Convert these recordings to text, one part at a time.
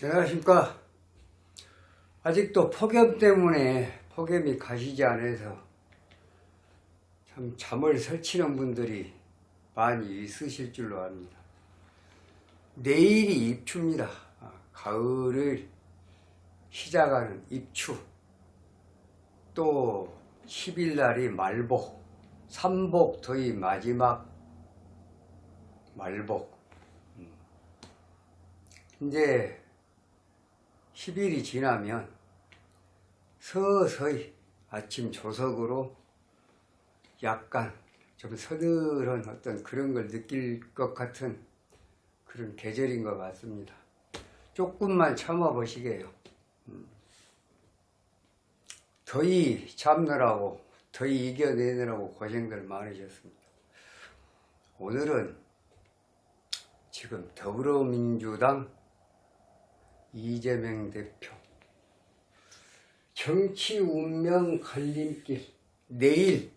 안녕하십니까. 아직도 폭염 때문에 폭염이 가시지 않아서 참 잠을 설치는 분들이 많이 있으실 줄로 압니다. 내일이 입추입니다. 가을을 시작하는 입추. 또 10일 날이 말복, 삼복 더위 마지막 말복. 이제 10일이 지나면 서서히 아침 조석으로 약간 좀 서늘한 어떤 그런 걸 느낄 것 같은 그런 계절인 것 같습니다. 조금만 참아 보시게요. 더위 참느라고, 더위 이겨내느라고 고생들 많으셨습니다. 오늘은 지금 더불어민주당 이재명 대표 정치 운명 갈림길, 내일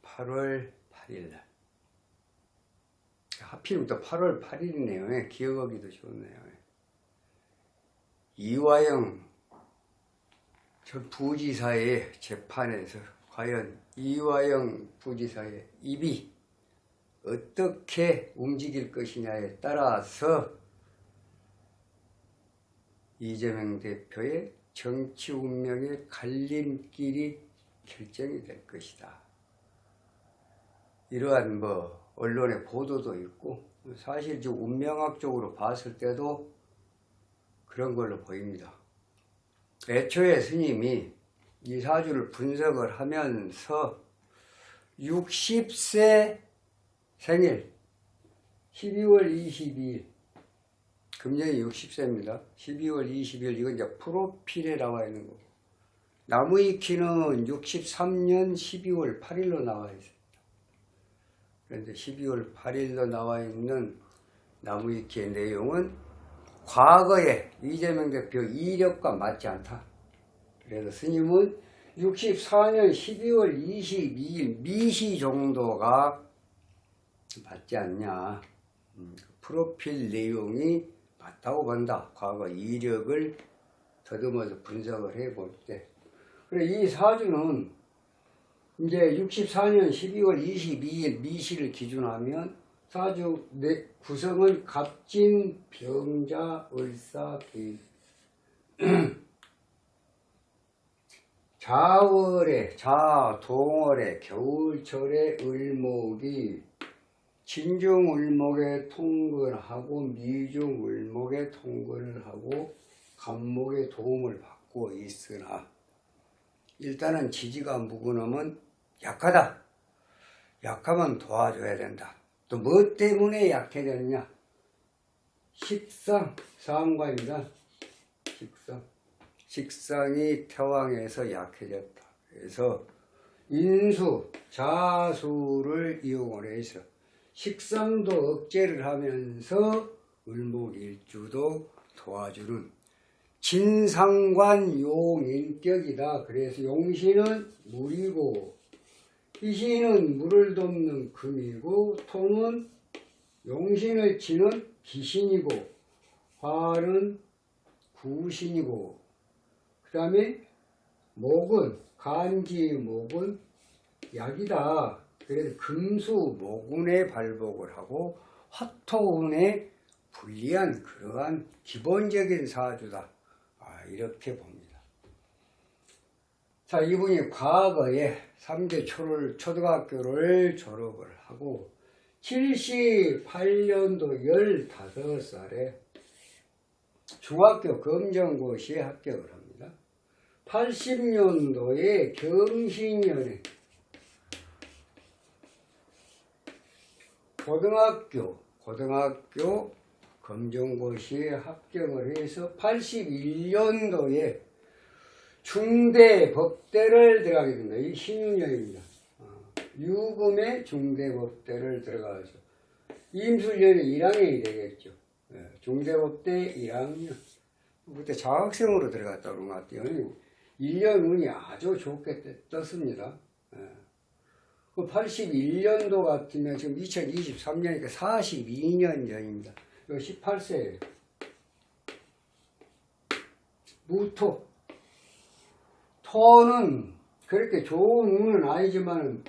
8월 8일 날, 하필이면 또 8월 8일이네요. 기억하기도 좋네요. 이화영 전 부지사의 재판에서 과연 이화영 부지사의 입이 어떻게 움직일 것이냐에 따라서 이재명 대표의 정치 운명의 갈림길이 결정이 될 것이다. 이러한 언론의 보도도 있고, 사실 지금 운명학적으로 봤을 때도 그런 걸로 보입니다. 애초에 스님이 이 사주를 분석을 하면서 60세 생일 12월 22일, 금년이 60세입니다. 12월 20일, 이건 이제 프로필에 나와 있는 거고, 나무위키는 63년 12월 8일로 나와 있습니다. 그런데 12월 8일로 나와 있는 나무위키의 내용은 과거에 이재명 대표 이력과 맞지 않다. 그래서 스님은 64년 12월 22일 미시 정도가 맞지 않냐. 프로필 내용이 맞다고 본다. 과거 이력을 더듬어서 분석을 해볼 때. 그래, 이 사주는 이제 64년 12월 22일 미시를 기준하면 사주 구성은 갑진, 병자, 을사, 개인. 자월에, 동월에, 겨울철에 을목이 진중을목에 통근하고 미중을목에 통근을 하고 간목의 도움을 받고 있으나, 일단은 지지가 묵은하면 약하다. 약하면 도와줘야 된다. 또 뭐 때문에 약해졌냐? 식상, 사암과입니다. 식상이 태왕에서 약해졌다. 그래서 인수, 자수를 이용을 해서 식상도 억제를 하면서 을목일주도 도와주는 진상관 용인격이다. 그래서 용신은 물이고, 희신은 물을 돕는 금이고, 통은 용신을 치는 기신이고, 화는 구신이고, 그 다음에 목은, 간지목은 약이다. 그래서 금수 모군에 발복을 하고 화토운에 불리한 그러한 기본적인 사주다. 이렇게 봅니다. 자, 이분이 과거에 3대 초등학교를 졸업을 하고 78년도 15살에 중학교 검정고시에 합격을 합니다. 80년도에 경신년에 고등학교 검정고시에 합격을 해서 81년도에 중대법대를 들어가게 됩니다. 이 신유년입니다. 유금의 중대법대를 들어가서 임술년이 1학년이 되겠죠. 중대법대 1학년. 그때 장학생으로 들어갔다 그런 것 같아요. 1년 운이 아주 좋게 떴습니다. 그 81년도 같으면 지금 2023년이니까 42년 전입니다. 이거 18세예요. 무토. 토는 그렇게 좋은 운은 아니지만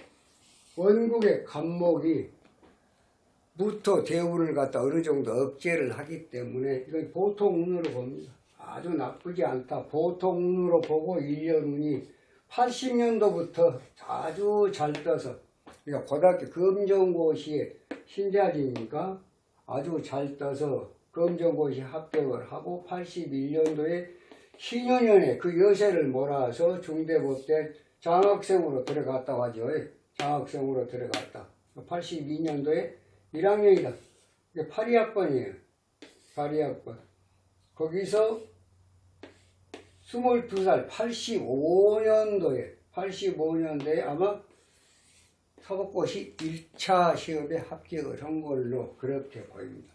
원국의 간목이 무토 대운을 갖다 어느 정도 억제를 하기 때문에 이건 보통 운으로 봅니다. 아주 나쁘지 않다. 보통 운으로 보고 1년 운이 80년도부터 아주 잘 떠서, 그러니까 고등학교 검정고시에 신자지니까 아주 잘 떠서 검정고시 합격을 하고 81년도에 신유년에 그 여세를 몰아서 중대법대 장학생으로 들어갔다고 하죠. 장학생으로 들어갔다. 82년도에 1학년이다. 이게 82학번이에요. 82학번. 거기서 22살 85년도에 아마 사법고시 1차 시험에 합격을 한 걸로 그렇게 보입니다.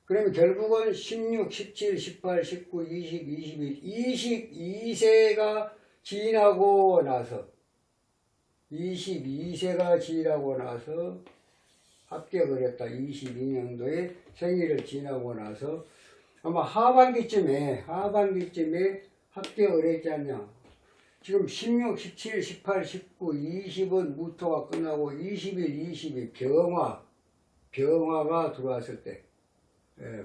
그러면 결국은 16, 17, 18, 19, 20, 21, 22세가 지나고 나서 22세가 지나고 나서 합격을 했다. 22년도에 생일을 지나고 나서 아마 하반기쯤에 합격을 했지 않냐. 지금 16, 17, 18, 19, 20은 무토가 끝나고 21, 22 병화가 들어왔을 때,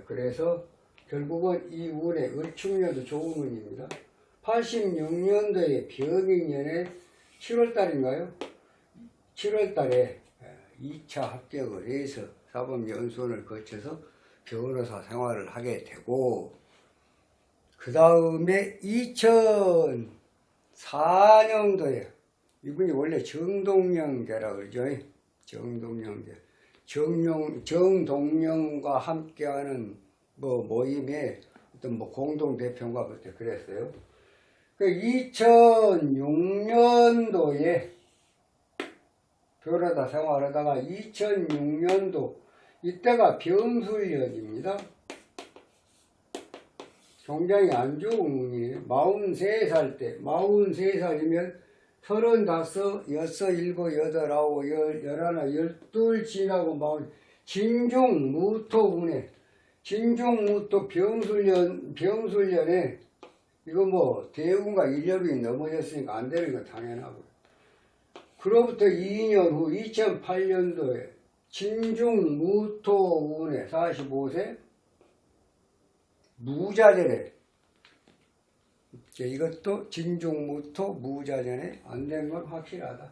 그래서 결국은 이 운의 을축년도 좋은 운입니다. 86년도에 병인년에 7월달인가요? 7월달에 2차 합격을 해서 사법연수원을 거쳐서 변호사 생활을 하게 되고, 그 다음에 2004년도에 이분이 원래 정동영계라 그러죠. 정동영계. 정동영과 함께하는 모임에 어떤 공동대표인가 그때 그랬어요. 그 2006년도에 변호사 생활하다가 2006년도 이때가 병술년입니다. 굉장히 안 좋은 운이에요. 43살 때, 43살이면 35, 6, 7, 8, 9, 10, 11, 12 지나고 진중 무토 운에, 진중 무토 병술년에 이거 대운과 1년이 넘어졌으니까 안 되는 건 당연하고. 그로부터 2년 후 2008년도에 진중 무토 운에 45세 무자전에, 이것도 진중 무토 무자전에 안 된 건 확실하다.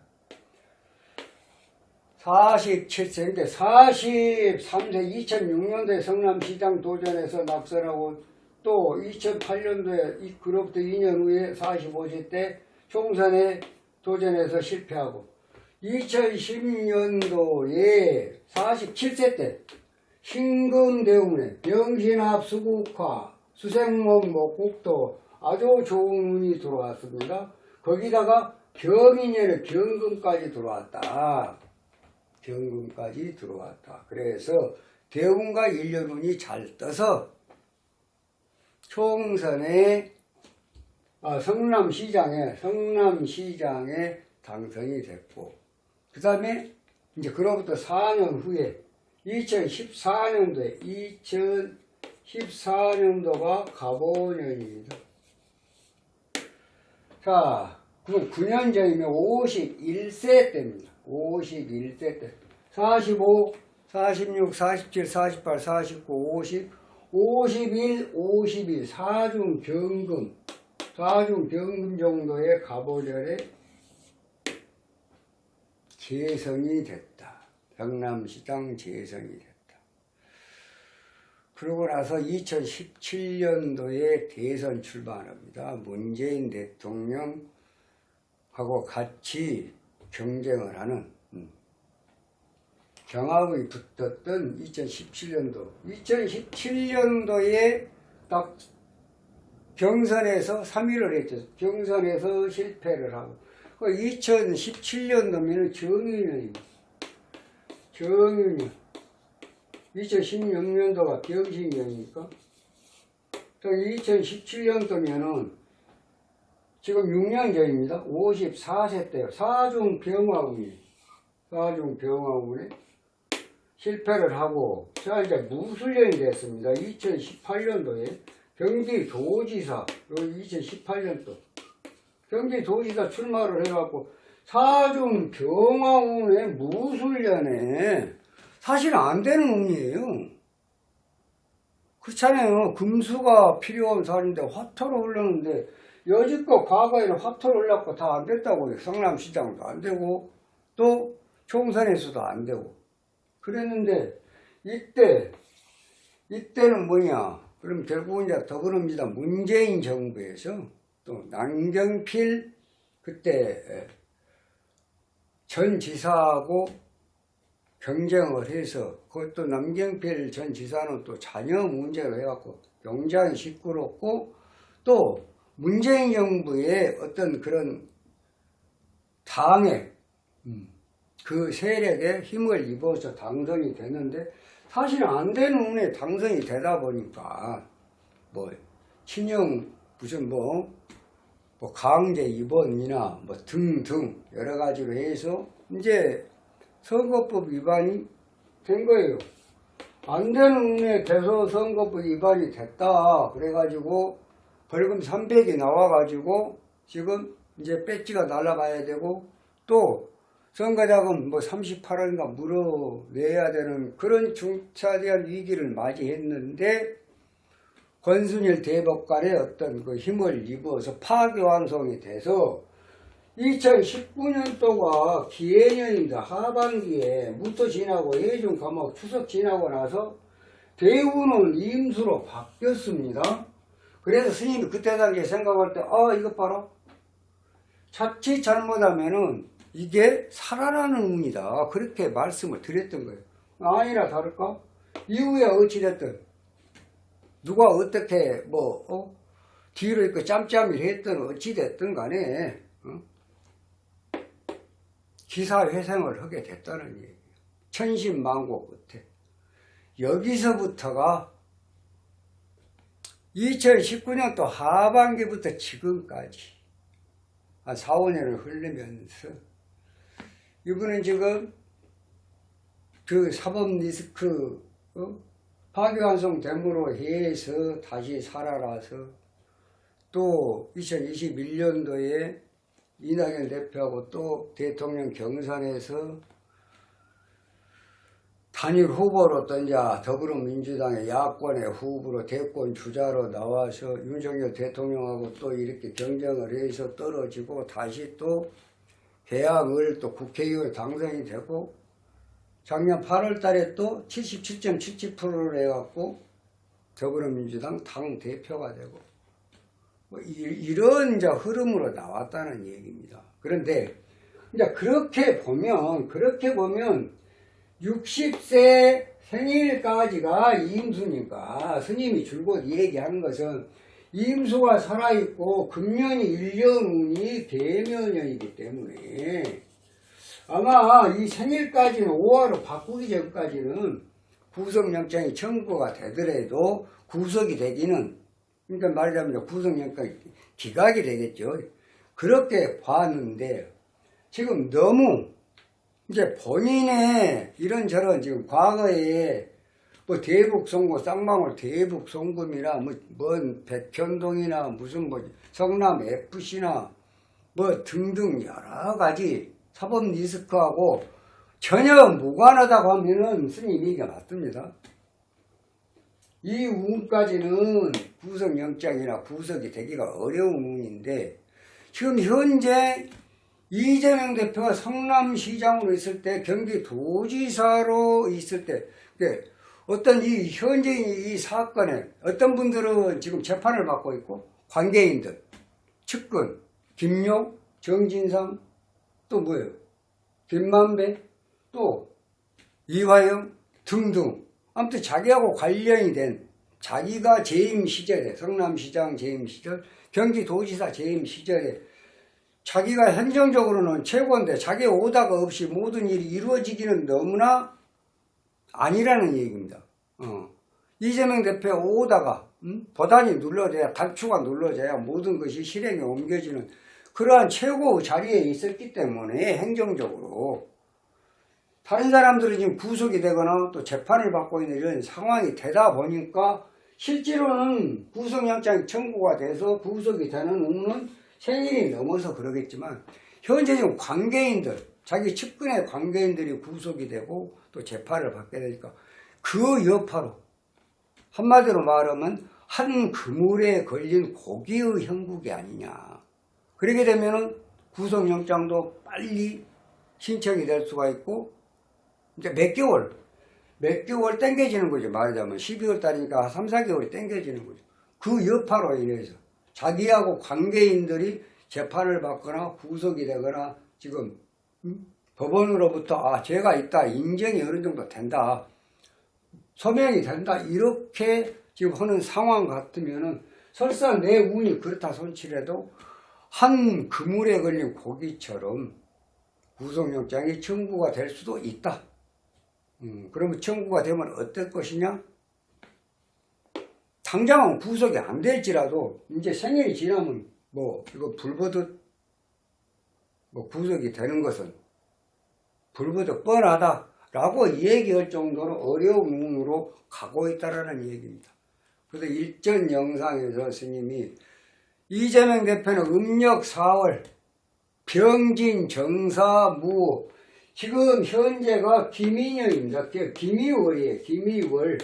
47세인데 43세 2006년도에 성남시장 도전에서 낙선하고 또 2008년도에 그로부터 2년 후에 45세 때 총선에 도전해서 실패하고 2010년도에 47세 때 신금대운에 병신합 수국화 수생목 목국도 아주 좋은 운이 들어왔습니다. 거기다가 병인년에 경금까지 들어왔다. 경금까지 들어왔다. 그래서 대운과 1년 운이 잘 떠서 총선에 성남시장에 당선이 됐고, 그 다음에 이제 그로부터 4년 후에 2014년도가 갑오년입니다. 자, 그럼 9년 전이면 51세 때입니다. 51세 때. 45, 46, 47, 48, 49, 50, 51, 4중 병금 정도의 갑오년에 재선이 됐다. 성남시장 재선이 됐다. 그러고 나서 2017년도에 대선 출마합니다. 문재인 대통령하고 같이 경쟁을 하는 경합이 붙었던 2017년도에 딱 경선에서 3위를 했죠. 경선에서 실패를 하고 2017년도면 정유년입니다. 정유년. 2016년도가 병신년이니까 2017년도면은 지금 6년 전입니다. 54세 때요. 사중병화운에 실패를 하고 자 이제 무술년이 됐습니다. 2018년도에 경기도지사 2018년도 경기도지사 출마를 해갖고 사중 경화운의 무술년에 사실 안 되는 운이에요. 그렇잖아요. 금수가 필요한 살인데 화토로 흘렀는데 여지껏 과거에는 화토로 흘렀고 다 안 됐다고요. 성남시장도 안 되고 또 총선에서도 안 되고 그랬는데 이때는 뭐냐? 그럼 결국은 이제 더불어민주당 문재인 정부에서 또 남경필 그때 전 지사하고 경쟁을 해서 그것도 남경필 전 지사는 또 자녀 문제를 해갖고 굉장히 시끄럽고 또 문재인 정부의 어떤 그런 당의 그 세력에 힘을 입어서 당선이 되는데 사실 안 되는 운에 당선이 되다 보니까 뭐 친형 무슨 뭐 강제 입원이나 뭐 등등 여러 가지로 해서 이제 선거법 위반이 된 거예요. 안 되는 운에 돼서 선거법 위반이 됐다. 그래가지고 벌금 300이 나와가지고 지금 이제 배지가 날아가야 되고 또 선거자금 뭐 38원인가 물어내야 되는 그런 중차대한 위기를 맞이했는데 권순일 대법관의 어떤 그 힘을 입어서 파기환송이 돼서 2019년도가 기해년입니다. 하반기에 무토 지나고 예중 감옥 추석 지나고 나서 대우는 임수로 바뀌었습니다. 그래서 스님이 그때 당시에 생각할 때 이것 봐라. 자칫 잘못하면은 이게 살아나는 운이다. 그렇게 말씀을 드렸던 거예요. 아니나 다를까? 이후에 어찌됐든 누가 어떻게 뒤로 있고 짬짬이를 했든 어찌됐든 간에 기사회생을 하게 됐다는 얘기예요. 천신만고 끝에. 여기서부터가 2019년도 하반기부터 지금까지 한 4, 5년을 흐르면서 이분은 지금 그 사법 리스크 파기환송 됨으로 해서 다시 살아나서 또 2021년도에 이낙연 대표하고 또 대통령 경선에서 단일 후보로 또 이제 더불어민주당의 야권의 후보로 대권 주자로 나와서 윤석열 대통령하고 또 이렇게 경쟁을 해서 떨어지고 다시 또 개항을 또 국회의원에 당선이 되고 작년 8월 달에 또 77.77%를 해갖고 더불어민주당 당 대표가 되고 뭐 이런 이제 흐름으로 나왔다는 얘기입니다. 그런데 이제 그렇게 보면 60세 생일까지가 임수니까 스님이 줄곧 얘기하는 것은 임수가 살아있고 금년이 1년운이 대면년이기 때문에 아마 이 생일까지는 5화로 바꾸기 전까지는 구속영장이 청구가 되더라도 구속이 되기는 그러니까 말하자면 구속영장이 기각이 되겠죠. 그렇게 봤는데 지금 너무 이제 본인의 이런저런 지금 과거에 뭐 대북송금, 쌍방울 대북송금이나 뭔 백현동이나 무슨 뭐 성남FC나 뭐 등등 여러 가지 사법 리스크하고 전혀 무관하다고 하면은 스님 얘기가 맞습니다. 이 운까지는 구속영장이나 구속이 되기가 어려운 운인데 지금 현재 이재명 대표가 성남시장으로 있을 때 경기도지사로 있을 때 어떤 이 현재인 이 사건에 어떤 분들은 지금 재판을 받고 있고 관계인들, 측근, 김용, 정진상 또 뭐예요? 김만배 또 이화영 등등 아무튼 자기하고 관련이 된 자기가 재임 시절에 성남시장 재임 시절 경기도지사 재임 시절에 자기가 행정적으로는 최고인데 자기 오다가 없이 모든 일이 이루어지기는 너무나 아니라는 얘기입니다. 이재명 대표 오다가 보단이 눌러져야 단추가 눌러져야 모든 것이 실행에 옮겨지는 그러한 최고 자리에 있었기 때문에 행정적으로 다른 사람들은 지금 구속이 되거나 또 재판을 받고 있는 이런 상황이 되다 보니까 실제로는 구속영장 청구가 돼서 구속이 되는 의무는 생일이 넘어서 그러겠지만 현재 지금 관계인들, 자기 측근의 관계인들이 구속이 되고 또 재판을 받게 되니까 그 여파로 한마디로 말하면 한 그물에 걸린 고기의 형국이 아니냐. 그렇게 되면은 구속영장도 빨리 신청이 될 수가 있고 이제 몇 개월 땡겨지는 거죠. 말하자면 12월 달이니까 3, 4개월이 땡겨지는 거죠. 그 여파로 인해서 자기하고 관계인들이 재판을 받거나 구속이 되거나 지금 법원으로부터 죄가 있다 인정이 어느 정도 된다 소명이 된다 이렇게 지금 하는 상황 같으면은 설사 내 운이 그렇다 손치래도 한 그물에 걸린 고기처럼 구속영장이 청구가 될 수도 있다. 그러면 청구가 되면 어떨 것이냐? 당장은 구속이 안 될지라도 이제 생일이 지나면 이거 불보듯 구속이 되는 것은 불보듯 뻔하다라고 얘기할 정도로 어려운 운으로 가고 있다라는 얘기입니다. 그래서 일전 영상에서 스님이 이재명 대표는 음력 4월 병진 정사무 지금 현재가 김인년입니다. 김이월이에요. 김이월.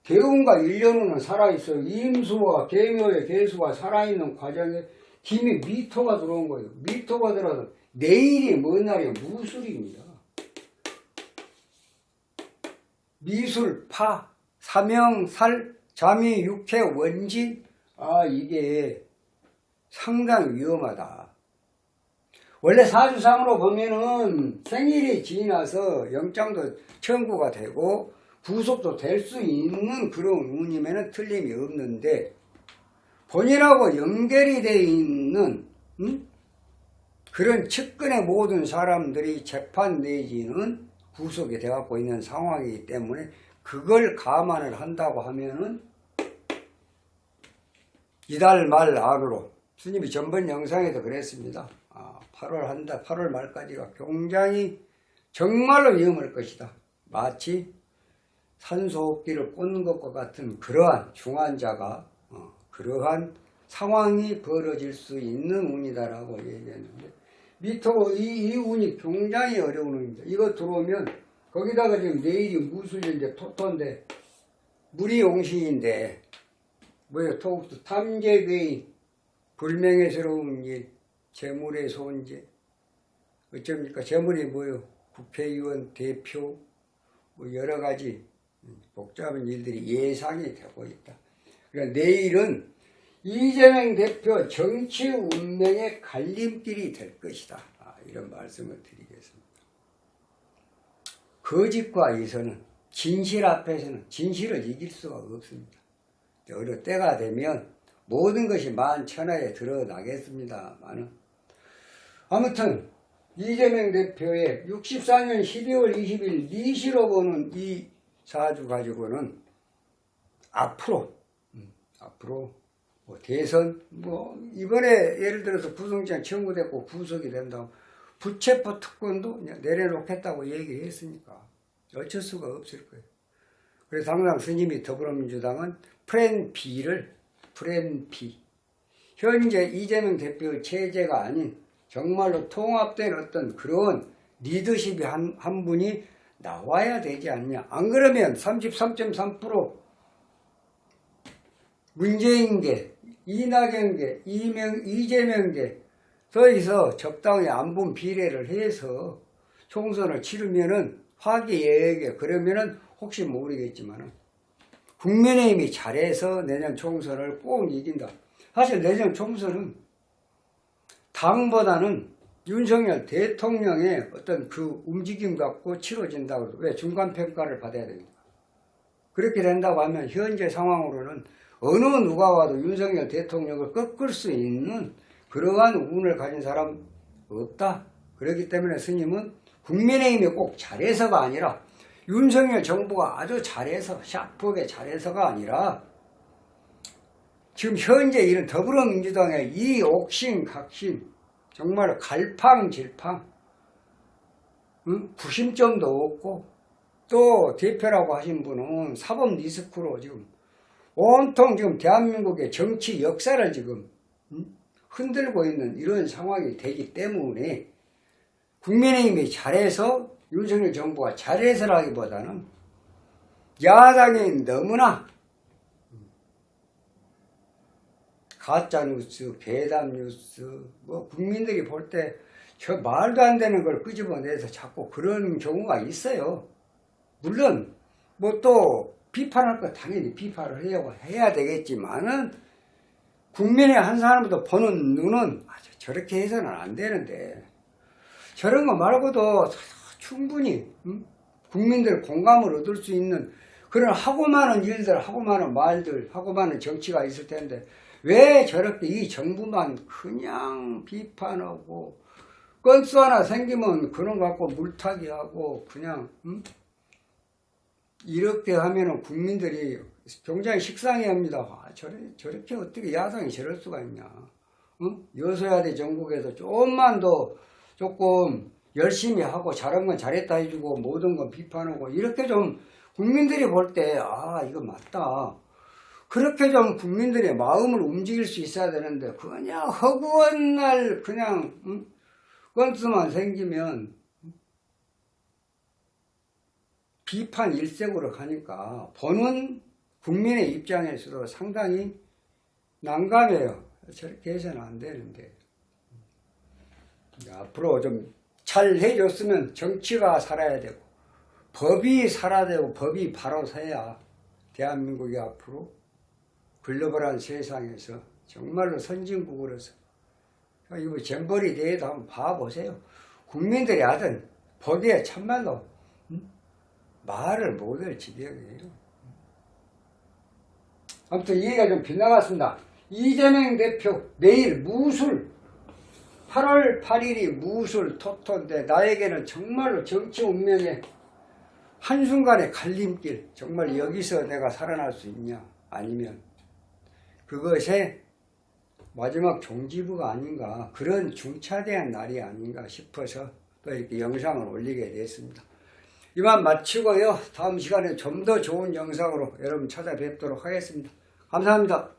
개운과 1년 후는 살아있어요. 임수와 개묘의 개수가 살아있는 과정에 김이 미토가 들어온 거예요. 미토가 들어서 내일이 뭔 날이에요? 무술입니다. 미술, 파, 사명, 살, 자미, 육해, 원진. 이게 상당히 위험하다. 원래 사주상으로 보면은 생일이 지나서 영장도 청구가 되고 구속도 될 수 있는 그런 운이면은 틀림이 없는데 본인하고 연결이 되어 있는 그런 측근의 모든 사람들이 재판 내지는 구속이 되어갖고 있는 상황이기 때문에 그걸 감안을 한다고 하면은 이달 말 안으로 스님이 전번 영상에도 그랬습니다. 8월 말까지가 굉장히 정말로 위험할 것이다. 마치 산소호흡기를 꽂는 것과 같은 그러한 중환자가 그러한 상황이 벌어질 수 있는 운이다라고 얘기했는데 미토 이 운이 굉장히 어려운 운입니다. 이거 들어오면 거기다가 지금 내일이 무술인데 토토인데 물이 용신인데 토국도 탐재괴인 불명예스러운 일 재물의 손재 어쩝니까? 재물이 국회의원 대표 여러 가지 복잡한 일들이 예상이 되고 있다. 그러니까 내일은 이재명 대표 정치 운명의 갈림길이 될 것이다. 이런 말씀을 드리겠습니다. 거짓과 이서는 진실 앞에서는 진실을 이길 수가 없습니다. 어느 때가 되면 모든 것이 만천하에 드러나겠습니다만은 아무튼 이재명 대표의 64년 12월 20일 니시로 보는 이 사주 가지고는 앞으로 대선 이번에 예를 들어서 구속영장 청구됐고 구속이 된다고 부체포 특권도 내려놓겠다고 얘기했으니까 어쩔 수가 없을 거예요. 그래서 항상 스님이 더불어민주당은 프랜 B 현재 이재명 대표의 체제가 아닌 정말로 통합된 어떤 그런 리더십이 한 분이 나와야 되지 않냐. 안 그러면 33.3% 문재인계, 이낙연계, 이재명계 더해서 적당히 안분 비례를 해서 총선을 치르면은 화기애애하게 그러면은 혹시 모르겠지만은 국민의힘이 잘해서 내년 총선을 꼭 이긴다. 사실 내년 총선은 당보다는 윤석열 대통령의 어떤 그 움직임 갖고 치러진다고. 왜? 중간평가를 받아야 됩니다. 그렇게 된다고 하면 현재 상황으로는 어느 누가 와도 윤석열 대통령을 꺾을 수 있는 그러한 운을 가진 사람 없다. 그렇기 때문에 스님은 국민의힘이 꼭 잘해서가 아니라 윤석열 정부가 아주 잘해서 샤프하게 잘해서가 아니라 지금 현재 이런 더불어민주당의 이 옥신각신 정말 갈팡질팡 구심점도 없고, 또 대표라고 하신 분은 사법 리스크로 지금 온통 지금 대한민국의 정치 역사를 지금 흔들고 있는 이런 상황이 되기 때문에 국민의힘이 잘해서 윤석열 정부가 잘해서라기보다는 야당이 너무나 가짜뉴스, 괴담뉴스, 뭐 국민들이 볼 때 저 말도 안 되는 걸 끄집어내서 자꾸 그런 경우가 있어요. 물론 뭐 또 비판할 거 당연히 비판을 해야 되겠지만은 국민의 한 사람도 보는 눈은 저렇게 해서는 안 되는데 저런 거 말고도 충분히 국민들 공감을 얻을 수 있는 그런 하고 많은 일들, 하고 많은 말들, 하고 많은 정치가 있을 텐데 왜 저렇게 이 정부만 그냥 비판하고 건수 하나 생기면 그런 거 갖고 물타기 하고 그냥 이렇게 하면은 국민들이 굉장히 식상해합니다. 저렇게 어떻게 야당이 저럴 수가 있냐. 여소야대 전국에서 조금만 더 조금 열심히 하고 잘한 건 잘했다 해주고 모든 건 비판하고 이렇게 좀 국민들이 볼 때 이거 맞다. 그렇게 좀 국민들의 마음을 움직일 수 있어야 되는데 그냥 허구한 날 그냥 건수만 생기면 비판 일색으로 가니까 보는 국민의 입장에서도 상당히 난감해요. 저렇게 해서는 안 되는데 앞으로 좀 잘 해줬으면 정치가 살아야 되고 법이 살아야 되고 법이 바로 서야 대한민국이 앞으로 글로벌한 세상에서 정말로 선진국으로서 이거 잼버리 대회도 한번 봐보세요. 국민들이 하던 법에 참말로 말을 못할 지경이에요. 아무튼 얘기가 좀 빗나갔습니다. 이재명 대표 내일 무술 8월 8일이 무술 토토인데 나에게는 정말로 정치 운명의 한순간의 갈림길, 정말 여기서 내가 살아날 수 있냐 아니면 그것의 마지막 종지부가 아닌가, 그런 중차대한 날이 아닌가 싶어서 또 이렇게 영상을 올리게 됐습니다. 이만 마치고요. 다음 시간에 좀 더 좋은 영상으로 여러분 찾아뵙도록 하겠습니다. 감사합니다.